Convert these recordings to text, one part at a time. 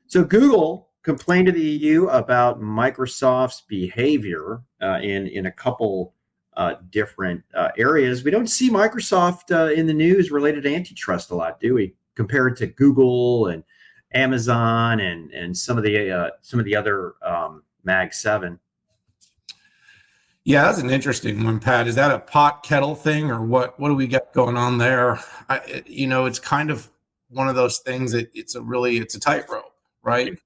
So Google complained to the EU about Microsoft's behavior in a couple different areas. We don't see Microsoft in the news related to antitrust a lot, do we? Compared to Google and Amazon and some of the other Mag 7. Yeah, that's an interesting one, Pat. Is that a pot kettle thing, or what? What do we got going on there? It's kind of one of those things that it's a tightrope, right?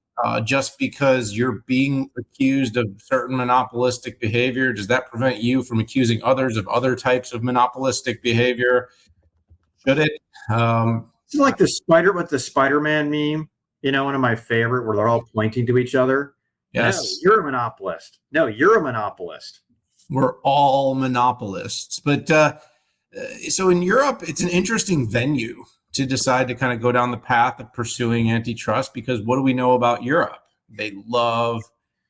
Just because you're being accused of certain monopolistic behavior, does that prevent you from accusing others of other types of monopolistic behavior? Should it? It's like the Spider-Man meme. One of my favorite, where they're all pointing to each other. Yes, no, you're a monopolist. No, you're a monopolist. We're all monopolists. But so in Europe, it's an interesting venue to decide to kind of go down the path of pursuing antitrust, because what do we know about Europe? They love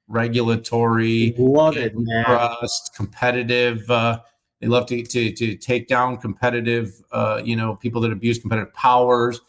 regulatory, antitrust, competitive. They love to take down competitive, people that abuse competitive powers.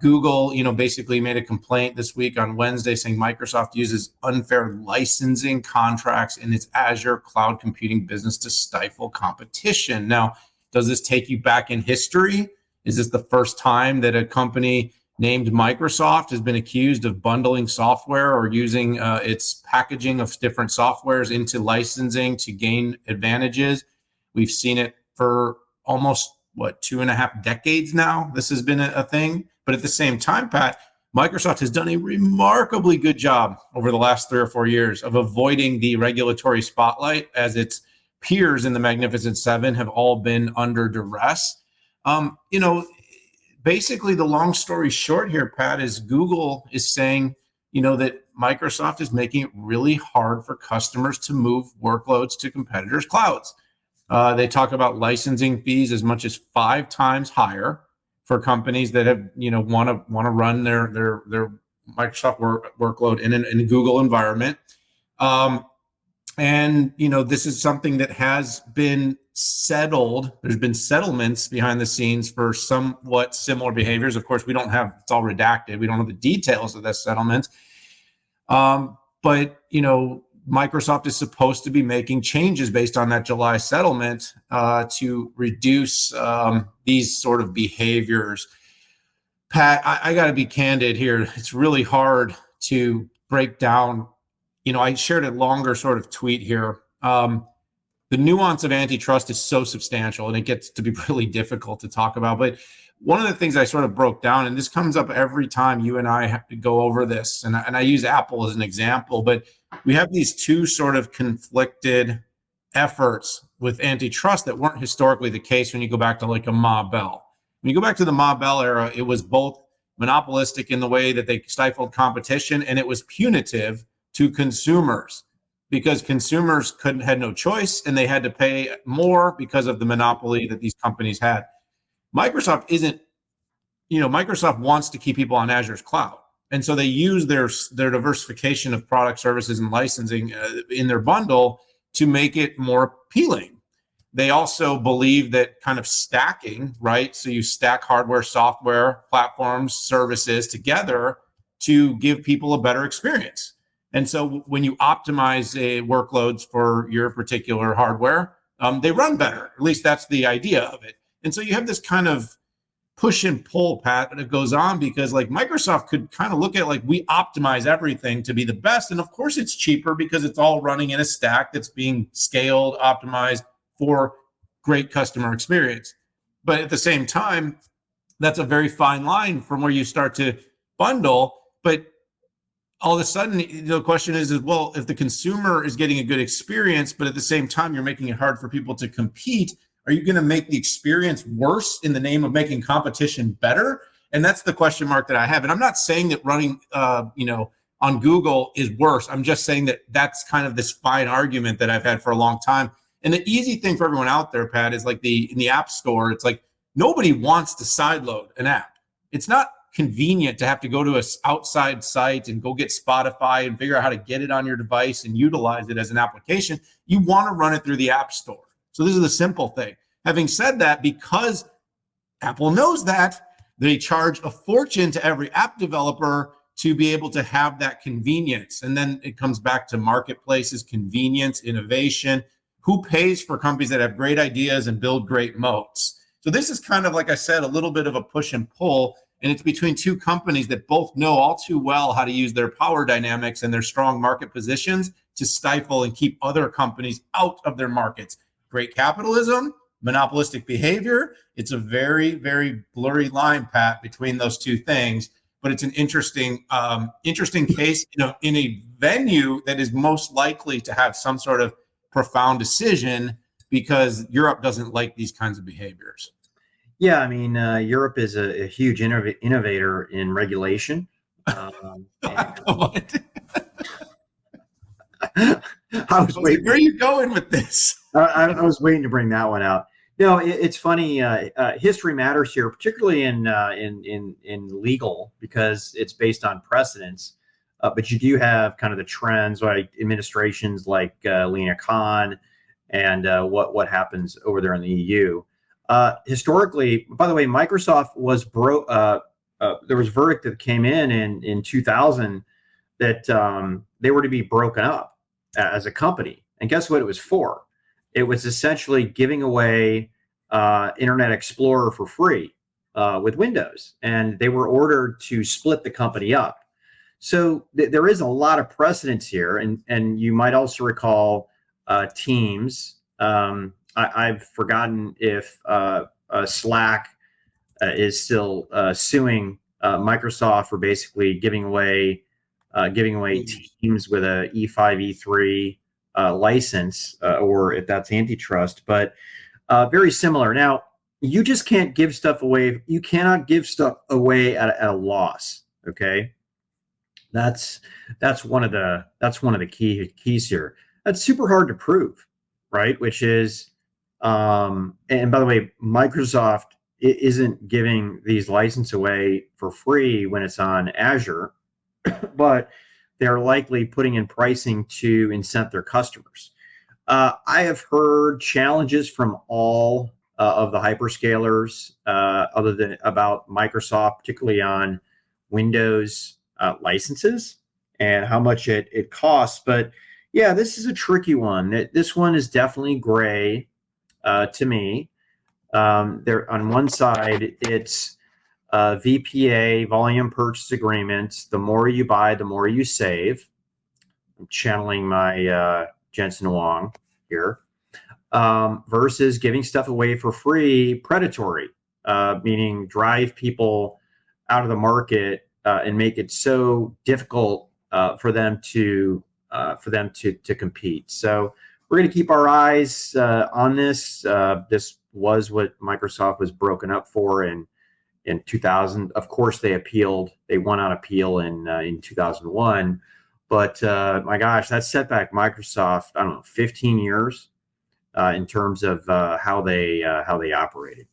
Google, basically made a complaint this week on Wednesday saying Microsoft uses unfair licensing contracts in its Azure cloud computing business to stifle competition. Now, does this take you back in history? Is this the first time that a company named Microsoft has been accused of bundling software or using its packaging of different softwares into licensing to gain advantages? We've seen it for almost 2.5 decades now. This has been a thing. But at the same time, Pat, Microsoft has done a remarkably good job over the last 3 or 4 years of avoiding the regulatory spotlight, as its peers in the Magnificent Seven have all been under duress. Basically the long story short here, Pat, is Google is saying, that Microsoft is making it really hard for customers to move workloads to competitors' clouds. They talk about licensing fees as much as 5 times higher for companies that have, want to run their Microsoft workload in a Google environment. This is something that has been settled. There's been settlements behind the scenes for somewhat similar behaviors. Of course, it's all redacted. We don't have the details of that settlement. But Microsoft is supposed to be making changes based on that July settlement to reduce these sort of behaviors. Pat, I got to be candid here. It's really hard to break down. I shared a longer sort of tweet here. The nuance of antitrust is so substantial, and it gets to be really difficult to talk about. But one of the things I sort of broke down, and this comes up every time you and I have to go over this, and I use Apple as an example, but we have these two sort of conflicted efforts with antitrust that weren't historically the case when you go back to like a Ma Bell. When you go back to the Ma Bell era, it was both monopolistic in the way that they stifled competition, and it was punitive to consumers because consumers had no choice, and they had to pay more because of the monopoly that these companies had. Microsoft wants to keep people on Azure's cloud. And so they use their diversification of product, services, and licensing in their bundle to make it more appealing. They also believe that kind of stacking, right? So you stack hardware, software, platforms, services together to give people a better experience. And so when you optimize workloads for your particular hardware, they run better. At least that's the idea of it. And so you have this kind of push and pull, Pat, that goes on because like Microsoft could kind of look at like we optimize everything to be the best. And of course it's cheaper because it's all running in a stack that's being scaled, optimized for great customer experience. But at the same time, that's a very fine line from where you start to bundle. But all of a sudden, the question is, well, if the consumer is getting a good experience, but at the same time, you're making it hard for people to compete, are you going to make the experience worse in the name of making competition better? And that's the question mark that I have. And I'm not saying that running, on Google is worse. I'm just saying that that's kind of this fine argument that I've had for a long time. And the easy thing for everyone out there, Pat, is like in the App Store, it's like nobody wants to sideload an app. It's not convenient to have to go to an outside site and go get Spotify and figure out how to get it on your device and utilize it as an application. You want to run it through the App Store. So this is the simple thing. Having said that, because Apple knows that, they charge a fortune to every app developer to be able to have that convenience. And then it comes back to marketplaces, convenience, innovation. Who pays for companies that have great ideas and build great moats? So this is kind of, like I said, a little bit of a push and pull. And it's between two companies that both know all too well how to use their power dynamics and their strong market positions to stifle and keep other companies out of their markets. Great capitalism, monopolistic behavior. It's a very, very blurry line, Pat, between those two things. But it's an interesting case, in a venue that is most likely to have some sort of profound decision, because Europe doesn't like these kinds of behaviors. Yeah, I mean, Europe is a huge innovator in regulation. I was waiting. Where are you going with this? I was waiting to bring that one out. No, it's funny. History matters here, particularly in legal, because it's based on precedents. But you do have kind of the trends, like administrations like Lena Khan, and what happens over there in the EU. Historically, by the way, Microsoft was broke. There was a verdict that came in 2000 that they were to be broken up as a company. And guess what it was for? It was essentially giving away Internet Explorer for free with Windows, and they were ordered to split the company up. So there is a lot of precedence here, and you might also recall Teams. I've forgotten if Slack is still suing Microsoft for basically giving away Teams with a E5, E3 license, or if that's antitrust, but very similar. Now, you just can't give stuff away. You cannot give stuff away at a loss. Okay, that's one of the keys here. That's super hard to prove, right? Which is, and by the way, Microsoft isn't giving these licenses away for free when it's on Azure, but they're likely putting in pricing to incent their customers. I have heard challenges from all of the hyperscalers, other than about Microsoft, particularly on Windows licenses and how much it costs. But yeah, this is a tricky one. This one is definitely gray to me. There on one side, it's VPA, volume purchase agreements. The more you buy, the more you save. I'm channeling my Jensen Huang here. Versus giving stuff away for free, predatory, meaning drive people out of the market and make it so difficult for them to compete. So we're going to keep our eyes on this. This was what Microsoft was broken up for in 2000. Of course, they appealed. They won on appeal in 2001. But my gosh, that set back Microsoft, I don't know, 15 years in terms of how they operated.